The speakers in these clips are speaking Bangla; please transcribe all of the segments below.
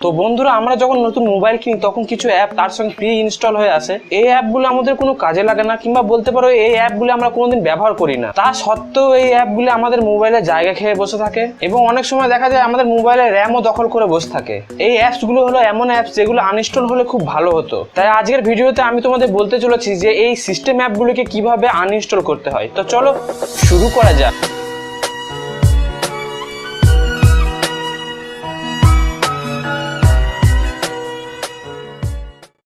তো বন্ধুরা, আমরা যখন নতুন মোবাইল কিনি তখন কিছু অ্যাপ তার সঙ্গে প্রি ইনস্টল হয়ে আসে। এই অ্যাপগুলো আমাদের কোনো কাজে লাগে না, কিংবা বলতে পারো এই অ্যাপগুলো আমরা কোনোদিন ব্যবহার করি না। তা সত্ত্বেও এই অ্যাপগুলো আমাদের মোবাইলে জায়গা খেয়ে বসে থাকে এবং অনেক সময় দেখা যায় আমাদের মোবাইলে র্যামও দখল করে বসে থাকে। এই অ্যাপসগুলো হলো এমন অ্যাপস যেগুলো আনইনস্টল হলে খুব ভালো হতো। তাই আজকের ভিডিওতে আমি তোমাদের বলতে চলেছি যে এই সিস্টেম অ্যাপগুলোকে কিভাবে আনইনস্টল করতে হয়। তো চলো শুরু করা যাক।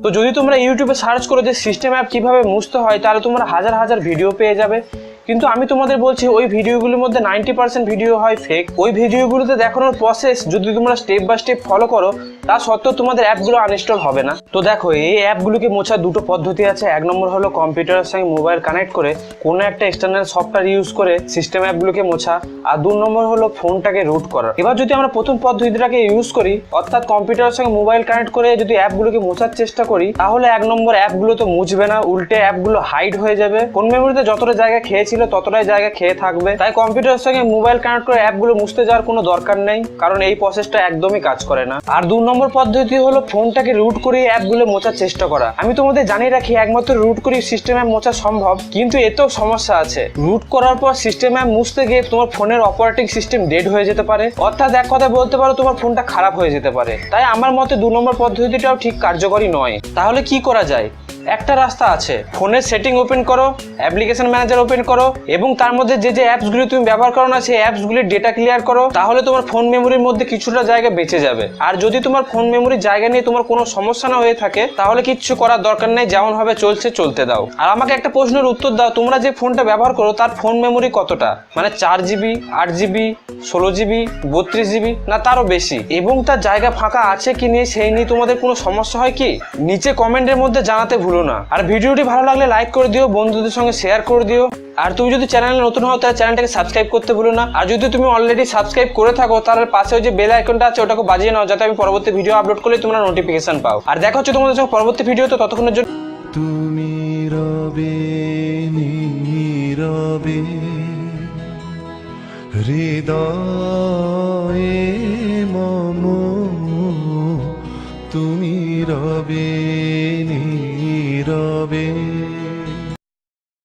তো যদি তোমরা ইউটিউবে সার্চ করো যে সিস্টেম অ্যাপ কিভাবে মুছতে হয়, তাহলে তোমরা হাজার হাজার ভিডিও পেয়ে যাবে। কিন্তু আমি তোমাদের বলছি ওই ভিডিওগুলোর মধ্যে 90% ভিডিও হয় ফেক। ওই ভিডিওগুলোতে দেখানোর প্রসেস যদি তোমরা স্টেপ বাই স্টেপ ফলো করো, তা সত্ত্বেও তোমাদের অ্যাপগুলো আনইনস্টল হবে না। তো দেখো, এই অ্যাপগুলোকে মোছার দুটো পদ্ধতি আছে। এক নম্বর হলো কম্পিউটারের সঙ্গে মোবাইল কানেক্ট করে কোনো একটা এক্সটার্নাল সফটওয়্যার ইউজ করে সিস্টেম অ্যাপগুলোকে মোছা, আর 2 নম্বর হলো ফোনটাকে রুট করা। এবার যদি আমরা প্রথম পদ্ধতিটাকে ইউজ করি, অর্থাৎ কম্পিউটারের সঙ্গে মোবাইল কানেক্ট করে যদি অ্যাপগুলোকে মোছার চেষ্টা করি, তাহলে 1 নম্বর অ্যাপগুলো তো মুছবে না, উল্টে অ্যাপগুলো হাইড হয়ে যাবে। ফোন মেমোরিতে যতটা জায়গা খেয়েছিল ততটাই জায়গা খেয়ে থাকবে। তাই কম্পিউটারের সঙ্গে মোবাইল কানেক্ট করে অ্যাপগুলো মুছতে যাওয়ার কোনো দরকার নেই, কারণ এই প্রসেসটা একদমই কাজ করে না। আর 2 নম্বর পদ্ধতি হলো ফোনটাকে রুট করে অ্যাপগুলো মোছার চেষ্টা করা। আমি তোমাদের জানিয়ে রাখি, একমাত্র রুট করে সিস্টেম অ্যাপ মোছা সম্ভব, কিন্তু এতেও সমস্যা আছে। রুট করার পর সিস্টেম অ্যাপ মুছতে গিয়ে তোমার ফোনের অপারেটিং সিস্টেম ডেড হয়ে যেতে পারে, অর্থাৎ এক কথা বলতে পারো তোমার ফোনটা খারাপ হয়ে যেতে পারে। তাই আমার মতে 2 নম্বর পদ্ধতিটাও ঠিক কার্যকরী নয়। তাহলে কি করা যায়? একটা রাস্তা আছে, ফোনের সেটিং ওপেন করো, অ্যাপ্লিকেশন ম্যানেজার ওপেন করো এবং তার মধ্যে যে অ্যাপসগুলি তুমি ব্যবহার করো না সেই অ্যাপসগুলির ডেটা ক্লিয়ার করো। তাহলে তোমার ফোন মেমোরির মধ্যে কিছুটা জায়গা বেঁচে যাবে। আর যদি তোমার ফোন মেমোরির জায়গা নিয়ে তোমার কোনো সমস্যা না হয়ে থাকে, তাহলে কিচ্ছু করার দরকার নেই, যেমন ভাবে চলছে চলতে দাও। আর আমাকে একটা প্রশ্নের উত্তর দাও, তোমরা যে ফোনটা ব্যবহার করো তার ফোন মেমোরি কতটা? মানে 4 জিবি, 8 জিবি, 16 জিবি, 32 জিবি, না তারও বেশি? এবং তার জায়গা ফাঁকা আছে কি নেই সেই নিয়ে তোমাদের কোনো সমস্যা হয় কি? নিচে কমেন্টের মধ্যে জানাতে ভুলো না। আর ভিডিওটি ভালো লাগলে লাইক করে দিও, বন্ধুদের সঙ্গে শেয়ার করে দিও। আর তুমি যদি চ্যানেলে নতুন হও তাহলে চ্যানেলটাকে সাবস্ক্রাইব করতে ভুলো না। আর যদি তুমি অলরেডি সাবস্ক্রাইব করে থাকো তাহলে পাশে ওই যে বেল আইকনটা আছে ওটাকে বাজিয়ে নাও, যাতে আমি পরবর্তী ভিডিও আপলোড করলে তোমরা নোটিফিকেশন পাও। আর দেখা হচ্ছে তোমাদের সঙ্গে পরবর্তী ভিডিওতে, ততক্ষণের জন্য তুমি রবে নীরবে হৃদয়।